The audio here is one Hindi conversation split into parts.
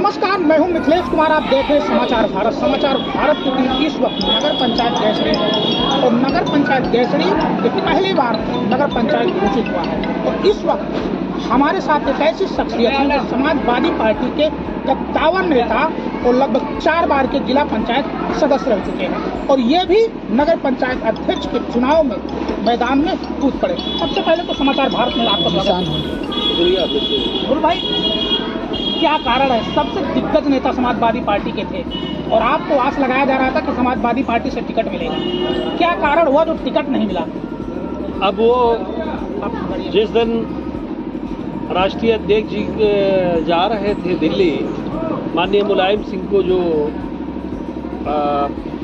नमस्कार, मैं हूं मिथिलेश कुमार। आप देख रहे हैं समाचार भारत। समाचार भारत की टीम इस वक्त नगर पंचायत गैसड़ी और नगर पंचायत गैसड़ी की पहली बार नगर पंचायत घोषित हुआ है। और इस वक्त हमारे साथ एक ऐसी शख्सियत है जो समाजवादी पार्टी के 51 नेता और लगभग 4 बार के जिला पंचायत सदस्य रह चुके हैं और ये भी नगर पंचायत अध्यक्ष के चुनाव में मैदान में कूद पड़े। सबसे पहले तो समाचार भारत में आपका स्वागत है। गुरु भाई, क्या कारण है? सबसे दिग्गज नेता समाजवादी पार्टी के थे और आपको आस लगाया जा रहा था कि समाजवादी पार्टी से टिकट मिलेगा। क्या कारण हुआ जो टिकट नहीं मिला? अब वो जिस दिन राष्ट्रीय अध्यक्ष जी जा रहे थे दिल्ली, माननीय मुलायम सिंह को जो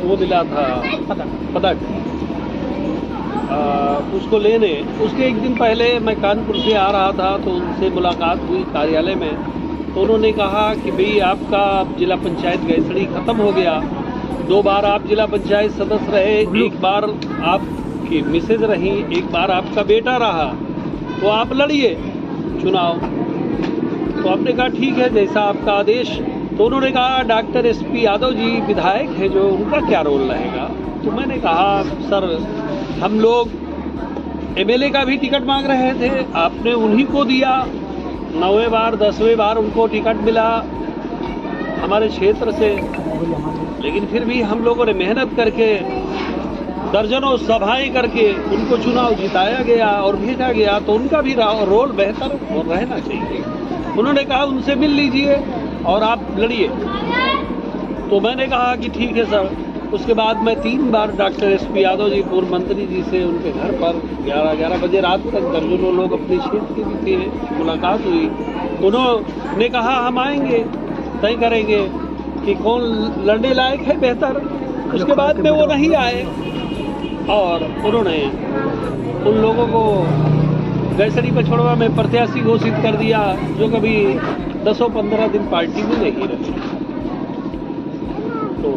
वो मिला था पदक, उसको लेने, उसके एक दिन पहले मैं कानपुर से आ रहा था तो उनसे मुलाकात हुई कार्यालय में। तो उन्होंने कहा कि भाई आपका जिला पंचायत गैसड़ी ख़त्म हो गया, 2 बार आप जिला पंचायत सदस्य रहे, एक बार आपकी मिसेज रही, एक बार आपका बेटा रहा, तो आप लड़िए चुनाव। तो आपने कहा ठीक है, जैसा आपका आदेश। तो उन्होंने कहा डॉक्टर SP यादव जी विधायक हैं जो, उनका क्या रोल रहेगा? तो मैंने कहा सर, हम लोग MLA का भी टिकट मांग रहे थे, आपने उन्हीं को दिया। 9वें बार 10वें बार उनको टिकट मिला हमारे क्षेत्र से, लेकिन फिर भी हम लोगों ने मेहनत करके दर्जनों सभाएं करके उनको चुनाव जिताया गया और भेजा गया। तो उनका भी रोल बेहतर और रहना चाहिए। उन्होंने कहा उनसे मिल लीजिए और आप लड़िए। तो मैंने कहा कि ठीक है सर। उसके बाद मैं 3 बार डॉक्टर SP यादव जी पूर्व मंत्री जी से उनके घर पर 11 बजे रात तक दर्जनों लोग अपने क्षेत्र के भी थे, मुलाकात हुई। उन्होंने कहा हम आएंगे, तय करेंगे कि कौन लड़ने लायक है बेहतर। उसके बाद में वो नहीं आए और उन्होंने उन लोगों को गैसड़ी पछड़वा में प्रत्याशी घोषित कर दिया जो कभी 10-15 दिन पार्टी में नहीं रहे। तो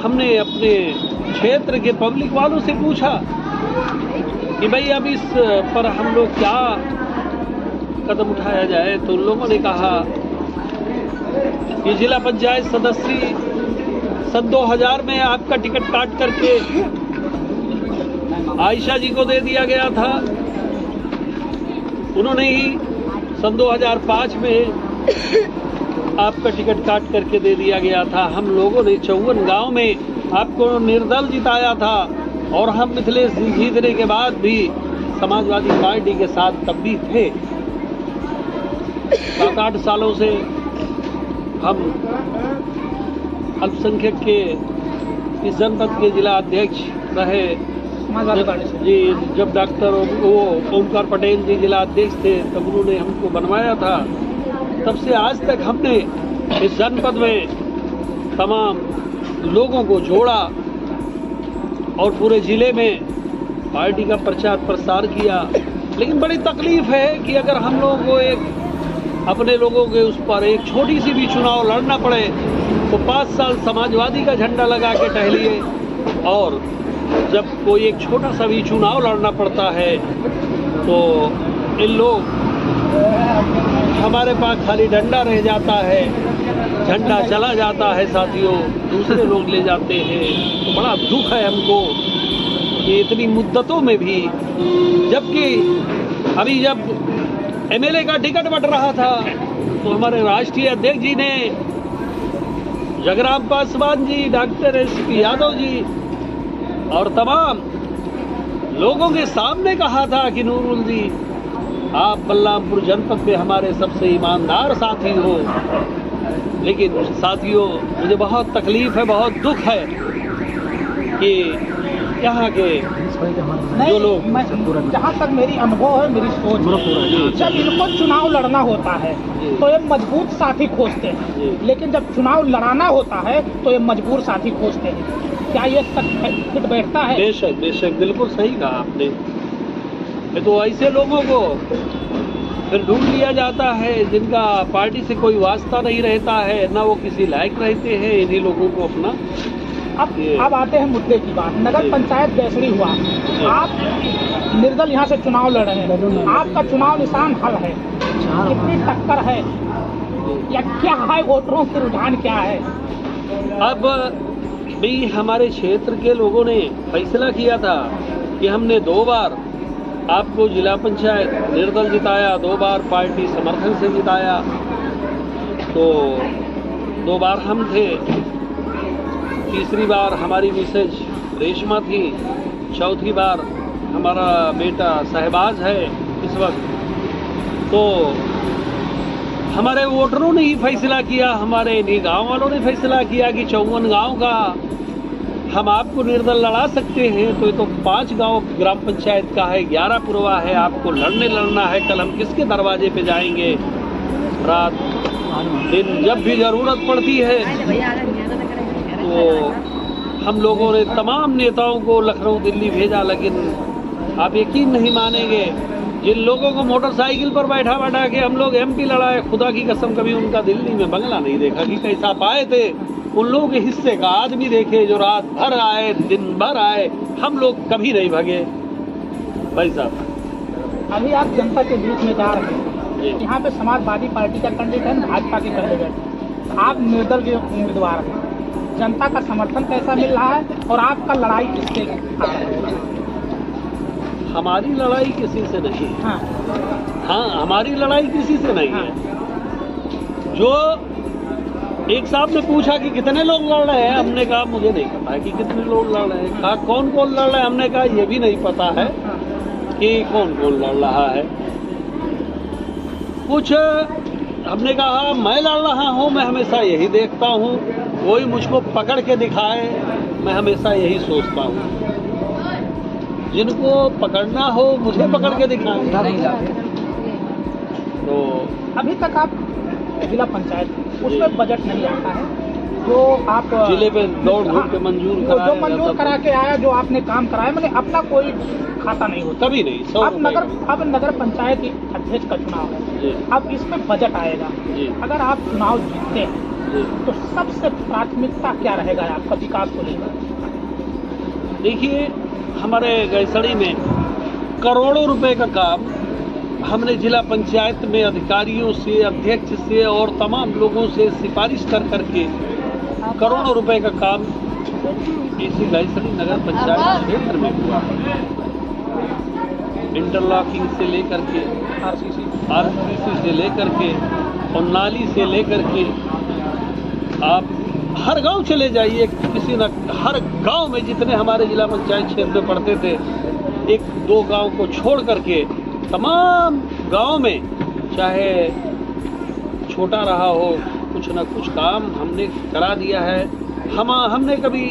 हमने अपने क्षेत्र के पब्लिक वालों से पूछा कि भाई अब इस पर हम लोग क्या कदम उठाया जाए। तो उन लोगों ने कहा कि जिला पंचायत सदस्य सन 2000 में आपका टिकट काट करके आयशा जी को दे दिया गया था। उन्होंने ही सन 2005 में आपका टिकट काट करके दे दिया गया था। हम लोगों ने 54 गांव में आपको निर्दल जिताया था और हम मिथिलेश जी जीतने के बाद भी समाजवादी पार्टी के साथ तब भी थे। 7-8 सालों से हम अल्पसंख्यक के इस जनपद के जिला अध्यक्ष रहे जी। जब डॉक्टर ओमकार पटेल जी जिला अध्यक्ष थे तब उन्होंने हमको बनवाया था। तब से आज तक हमने इस जनपद में तमाम लोगों को जोड़ा और पूरे जिले में पार्टी का प्रचार प्रसार किया। लेकिन बड़ी तकलीफ है कि अगर हम लोगों को एक अपने लोगों के उस पर एक छोटी सी भी चुनाव लड़ना पड़े तो 5 साल समाजवादी का झंडा लगा के टहलिए, और जब कोई एक छोटा सा भी चुनाव लड़ना पड़ता है तो इन लोग हमारे पास खाली डंडा रह जाता है, झंडा चला जाता है साथियों, दूसरे लोग ले जाते हैं। तो बड़ा दुख है हमको कि इतनी मुद्दतों में भी, जबकि अभी जब MLA का टिकट बंट रहा था तो हमारे राष्ट्रीय अध्यक्ष जी ने जगराम पासवान जी, डॉक्टर SP यादव जी और तमाम लोगों के सामने कहा था कि नूरुल जी, आप बलरामपुर जनपद में हमारे सबसे ईमानदार साथी हो। लेकिन साथियों, मुझे बहुत तकलीफ है, बहुत दुख है कि यहाँ के जो लोग, जहाँ तक मेरी अनुभव है, मेरी सोच है, जब इनको चुनाव लड़ना होता है तो ये मजबूत साथी खोजते हैं, लेकिन जब चुनाव लड़ाना होता है तो ये मजबूर साथी खोजते हैं। क्या ये फिट बैठता है? बेशक बेशक, बिल्कुल सही कहा आपने। तो ऐसे लोगों को फिर ढूंढ लिया जाता है जिनका पार्टी से कोई वास्ता नहीं रहता है, ना वो किसी लायक रहते हैं। इन्हीं लोगों को अपना अब आते हैं मुद्दे की बात। नगर पंचायत गैसड़ी हुआ, आप निर्दल यहाँ से चुनाव लड़ रहे हैं, आपका चुनाव निशान हल है, कितनी टक्कर है? या क्या है, वोटरों के रुझान क्या है? अब भी हमारे क्षेत्र के लोगों ने फैसला किया था कि हमने 2 बार आपको जिला पंचायत निर्दल जिताया, 2 बार पार्टी समर्थन से जिताया। तो 2 बार हम थे, तीसरी बार हमारी मिसेज रेशमा थी, चौथी बार हमारा बेटा सहबाज है इस वक्त। तो हमारे वोटरों ने ही फैसला किया, हमारे इन्हीं गाँव वालों ने फैसला किया कि 54 गांव का हम आपको निर्दल लड़ा सकते हैं। तो ये तो 5 गांव ग्राम पंचायत का है, 11 पुरवा है, आपको लड़ना है। कल हम किसके दरवाजे पे जाएंगे? रात दिन जब भी जरूरत पड़ती है। तो हम लोगों ने तमाम नेताओं को लखनऊ दिल्ली भेजा, लेकिन आप यकीन नहीं मानेंगे, जिन लोगों को मोटरसाइकिल पर बैठा के हम लोग MP लड़ाए, खुदा की कसम कभी उनका दिल्ली में बंगला नहीं देखा कि कैसा पाए थे। उन लोगों के हिस्से का आदमी देखे जो रात भर आए, दिन भर आए, हम लोग कभी नहीं भगे भाई साहब। अभी आप जनता के बीच में जा रहे हैं, यहाँ पे समाजवादी पार्टी का कैंडिडेट है, भाजपा के कैंडिडेट, आप निर्दल के उम्मीदवार हैं। जनता का समर्थन कैसा मिल रहा है और आपका लड़ाई किससे आ रहा है? हमारी लड़ाई किसी से नहीं है। हाँ, हमारी लड़ाई किसी से नहीं है। जो एक साहब ने पूछा कि कितने लोग लड़ रहे हैं, हमने कहा मुझे नहीं पता है कि कितने लोग लड़ रहे हैं। कहा कौन कौन लड़ रहा है, हमने कहा ये भी नहीं पता है कि कौन कौन लड़ रहा है। कुछ हमने कहा मैं लड़ रहा हूँ, मैं हमेशा यही देखता हूँ, कोई मुझको पकड़ के दिखाए, मैं हमेशा यही सोचता हूँ। जिनको पकड़ना हो मुझे पकड़ के दिखाएं। तो अभी तक आप जिला पंचायत उसमें बजट नहीं आता है जो आप जिले पे दौड़ धूप के मंजूर जो मंजूर करा के आया, जो आपने काम कराया, मैंने अपना कोई खाता नहीं होता, कभी नहीं। अब नगर पंचायत अध्यक्ष का चुनाव है, अब इसमें बजट आएगा। अगर आप चुनाव जीतते हैं तो सबसे प्राथमिकता क्या रहेगा आपका विकास को लेकर? देखिए, हमारे गैसड़ी में करोड़ों रुपए का काम हमने जिला पंचायत में अधिकारियों से, अध्यक्ष से और तमाम लोगों से सिफारिश कर करके करोड़ों रुपए का काम इसी गैसड़ी नगर पंचायत क्षेत्र में हुआ है। इंटरलॉकिंग से लेकर के RCC से लेकर के और नाली से लेकर के आप हर गांव चले जाइए, किसी न हर गांव में जितने हमारे जिला पंचायत क्षेत्र में पड़ते थे, 1-2 गांव को छोड़ करके तमाम गांव में, चाहे छोटा रहा हो, कुछ न कुछ काम हमने करा दिया है। हमने कभी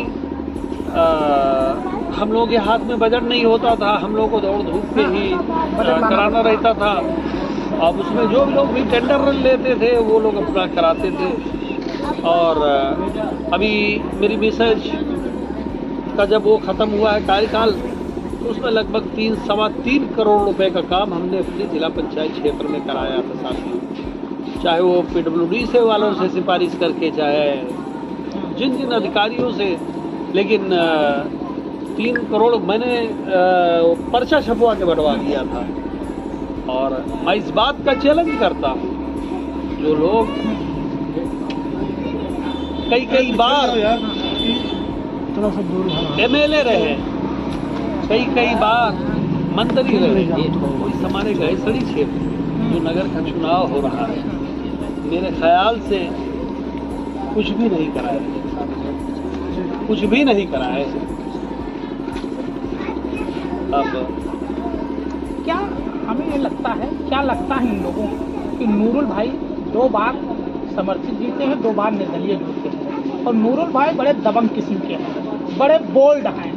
हम लोगों के हाथ में बजट नहीं होता था, हम लोगों को दौड़ धूप के ही कराना रहता था। अब उसमें जो लोग भी टेंडर लेते थे वो लोग अपना कराते थे। और अभी मेरी मिसेज का जब वो ख़त्म हुआ है कार्यकाल, तो उसमें लगभग 3-3.25 करोड़ रुपए का काम हमने अपने जिला पंचायत क्षेत्र में कराया था साथियों। चाहे वो PWD से वालों से सिफारिश करके, चाहे जिन अधिकारियों से, लेकिन 3 करोड़ मैंने पर्चा छपवा के बढ़वा दिया था। और मैं इस बात का चैलेंज करता हूँ, जो लोग कई बार MLA रहे, कई बार मंत्री रहे, इस हमारे गैसड़ी क्षेत्र जो नगर का चुनाव हो रहा है, मेरे ख्याल से कुछ भी नहीं कराया। अब क्या हमें ये लगता है, इन लोगों को कि नूरुल भाई 2 बार समर्थित जीते हैं, 2 बार निर्दलीय जीते हैं, और नूरुल भाई बड़े दबंग किस्म के हैं, बड़े बोल्ड हैं,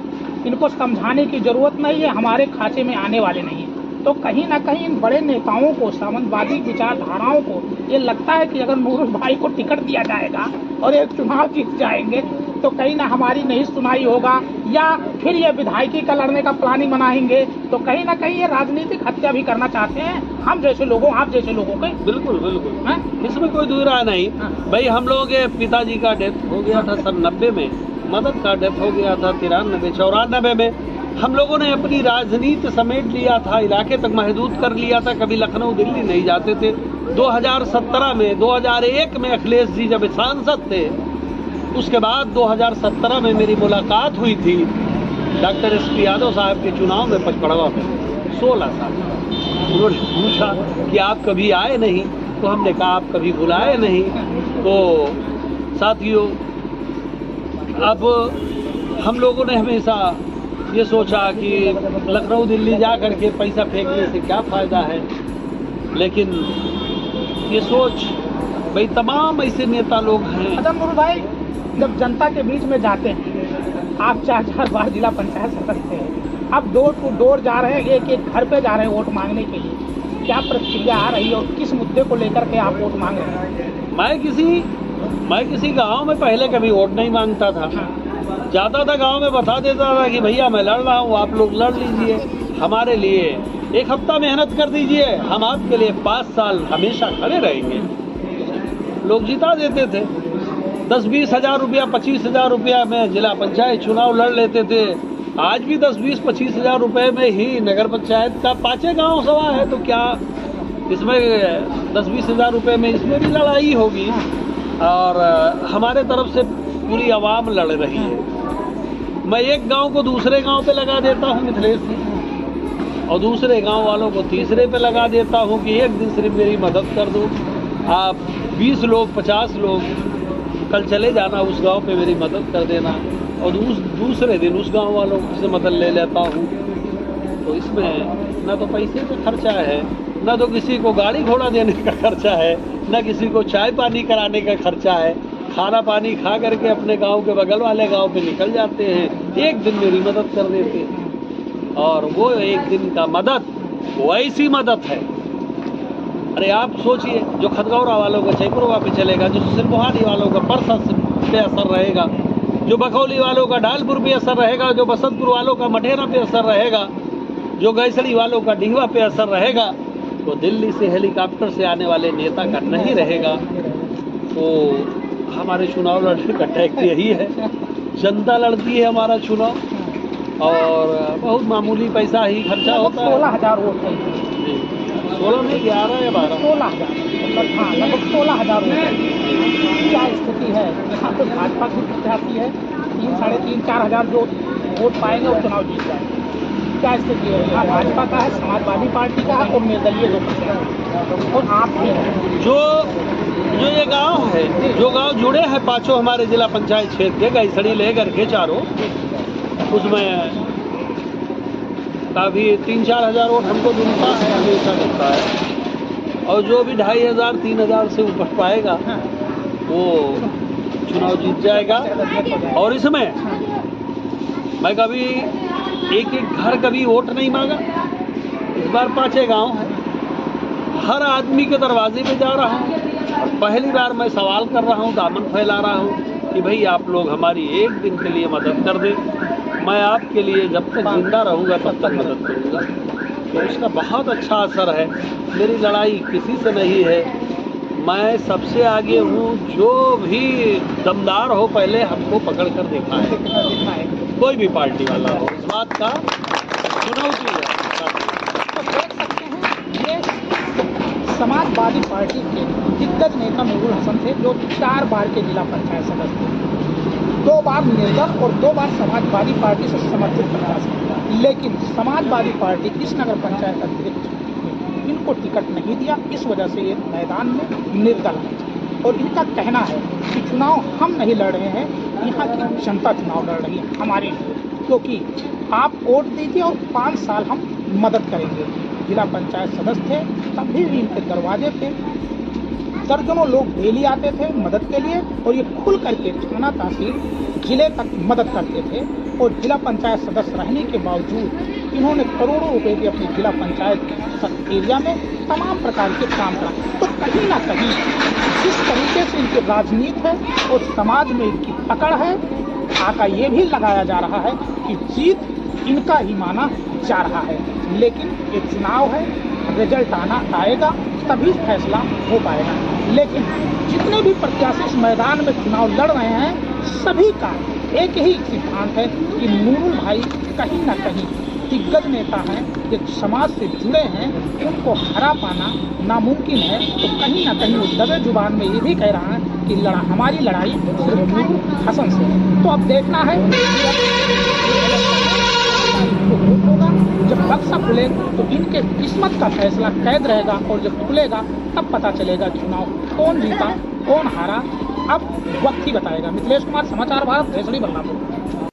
इनको समझाने की जरूरत नहीं है, हमारे खांचे में आने वाले नहीं है। तो कहीं ना कहीं इन बड़े नेताओं को, सामंतवादी विचारधाराओं को ये लगता है कि अगर नूरुल भाई को टिकट दिया जाएगा और एक चुनाव जीत जाएंगे तो कहीं ना हमारी नहीं सुनाई होगा, या फिर ये विधायकी का लड़ने का प्लानिंग बनाएंगे, तो कहीं ना कहीं ये राजनीतिक हत्या भी करना चाहते हैं हम जैसे लोगों, आप जैसे लोगों के। बिल्कुल इसमें कोई दूर रहा नहीं। भाई, हम लोगों के पिताजी का डेथ हो गया था सन 90 में, मदद का डेथ हो गया था 93-94 में। हम लोगों ने अपनी राजनीति समेट लिया था, इलाके तक महदूद कर लिया था, कभी लखनऊ दिल्ली नहीं जाते थे। 2017 में 2001 में अखिलेश जी जब सांसद थे, उसके बाद 2017 में मेरी मुलाकात हुई थी डॉक्टर SP यादव साहब के चुनाव में पचपड़वा में 16 साल। उन्होंने पूछा कि आप कभी आए नहीं, तो हमने कहा आप कभी बुलाए नहीं। तो साथियों, अब हम लोगों ने हमेशा ये सोचा कि लखनऊ दिल्ली जा कर के पैसा फेंकने से क्या फ़ायदा है, लेकिन ये सोच भाई तमाम ऐसे नेता लोग हैं। अच्छा नूर भाई, जब जनता के बीच में जाते हैं, आप 4 बार जिला पंचायत सदस्य हैं, आप डोर टू डोर जा रहे हैं, एक एक घर पे जा रहे हैं वोट मांगने के लिए, क्या प्रतिक्रिया आ रही है और किस मुद्दे को लेकर के आप वोट मांग रहे हैं? मैं किसी गांव में पहले कभी वोट नहीं मांगता था। जाता था गांव में, बता देता था कि भैया मैं लड़ रहा हूँ, आप लोग लड़ लीजिए हमारे लिए, 1 हफ्ता मेहनत कर दीजिए, हम आपके लिए 5 साल हमेशा खड़े रहेंगे। लोग जिता देते थे। 10-20 हज़ार रुपया, 25 हज़ार रुपया में जिला पंचायत चुनाव लड़ लेते थे। आज भी 10-20-25 हज़ार रुपये में ही नगर पंचायत का 5 गांव सभा है, तो क्या इसमें 10-20 हज़ार रुपये में इसमें भी लड़ाई होगी। और हमारे तरफ से पूरी आवाम लड़ रही है। मैं एक गांव को दूसरे गांव पे लगा देता हूं मिथिलेश जी, और दूसरे गांव वालों को तीसरे पे लगा देता हूं कि एक दिन सिर्फ मेरी मदद कर दो। आप 20 लोग 50 लोग कल चले जाना उस गांव पे, मेरी मदद कर देना, और दूसरे दिन उस गांव वालों से मदद ले लेता हूं। तो इसमें न तो पैसे का खर्चा है, न तो किसी को गाड़ी घोड़ा देने का खर्चा है, न किसी को चाय पानी कराने का खर्चा है। खाना पानी खा करके अपने गांव के बगल वाले गांव पे निकल जाते हैं, एक दिन मेरी मदद कर देते हैं। और वो एक दिन का मदद वो ऐसी मदद है, अरे आप सोचिए, जो खतगौरा वालों का जयपुरवा पे चलेगा, जो सिरमोहानी वालों का परसा पे असर रहेगा, जो बखौली वालों का ढालपुर पे असर रहेगा, जो बसंतपुर वालों का मठेरा पे असर रहेगा, जो गैसड़ी वालों का डीहवा पे असर रहेगा, तो दिल्ली से हेलीकॉप्टर से आने वाले नेता का नहीं रहेगा। तो हमारे चुनाव लड़ने का टैक्स यही है, जनता लड़ती है हमारा चुनाव, और बहुत मामूली पैसा ही खर्चा होता है। 16,000 वोट है, 16 में 11 या 12, 16,000, मतलब हाँ लगभग 16,000 वोट है। क्या स्थिति है यहाँ पे? भाजपा की प्रत्याशी है, 3-3.5-4 हज़ार जो वोट पाएंगे वो चुनाव जीत जाएंगे। क्या स्थिति है यहाँ? भाजपा का है, समाजवादी पार्टी का है और निर्दलीय लोग हैं, और आप भी हैं। जो ये गांव है, जो गांव जुड़े हैं 5 हमारे जिला पंचायत क्षेत्र के, गैसड़ी लेकर के चारों, उसमें काफ़ी 3-4 हज़ार वोट हमको मिलता है, हमेशा मिलता है। और जो भी 2,500-3,000 से ऊपर पाएगा वो चुनाव जीत जाएगा। और इसमें मैं कभी एक घर कभी वोट नहीं मांगा, इस बार 5 गांव है, हर आदमी के दरवाजे पे जा रहा हूँ, और पहली बार मैं सवाल कर रहा हूँ, दामन फैला रहा हूँ कि भाई आप लोग हमारी एक दिन के लिए मदद कर दें, मैं आपके लिए जब तक जिंदा रहूँगा तब तक मदद करूँगा। तो उसका बहुत अच्छा असर है। मेरी लड़ाई किसी से नहीं है, मैं सबसे आगे हूँ। जो भी दमदार हो पहले हमको पकड़ कर देखा है, कोई भी पार्टी वाला हो, इस बात का चुनौती है। तो देख सकते हैं ये समाजवादी पार्टी के दिग्गज नेता नूरुल हसन थे, जो 4 बार के जिला पंचायत सदस्य थे, 2 बार निर्दल और 2 बार समाजवादी पार्टी से समर्थित प्रत्याशी। लेकिन समाजवादी पार्टी इस नगर पंचायत अध्यक्ष इनको टिकट नहीं दिया, इस वजह से ये मैदान में निर्दल है। और इनका कहना है कि चुनाव हम नहीं लड़ रहे हैं, यहाँ की जनता चुनाव लड़ रही है हमारे लिए, क्योंकि आप वोट दीजिए और 5 साल हम मदद करेंगे। जिला पंचायत सदस्य थे, तभी भी इनके दरवाजे पे दर्जनों लोग डेली आते थे मदद के लिए, और ये खुल करके थाना तहसील जिले तक मदद करते थे। और जिला पंचायत सदस्य रहने के बावजूद इन्होंने करोड़ों रुपए की अपनी जिला पंचायत एरिया में तमाम प्रकार के काम करा। तो कहीं ना कहीं जिस तरीके से इनकी राजनीति है और समाज में इनकी पकड़ है, आका ये भी लगाया जा रहा है कि जीत इनका ही माना जा रहा है। लेकिन ये चुनाव है, रिजल्ट आएगा तभी फैसला हो पाएगा। लेकिन जितने भी प्रत्याशी इस मैदान में चुनाव लड़ रहे हैं, सभी का एक ही सिद्धांत है कि नूरुल भाई कहीं ना कहीं दिग्गज नेता हैं, जो समाज से जुड़े हैं, उनको हरा पाना नामुमकिन है। तो कहीं ना कहीं वो दबे जुबान में ये भी कह रहा है कि हमारी लड़ाई सिर्फ नूरुल हसन से है। तो अब देखना है होगा, जब बक्सा खुले तो इनके किस्मत का फैसला कैद रहेगा, और जब खुलेगा तब पता चलेगा चुनाव कौन जीता कौन हारा, अब वक्त ही बताएगा। मिथिलेश कुमार, समाचार भारत, भैंसड़ी, बल्लापुर।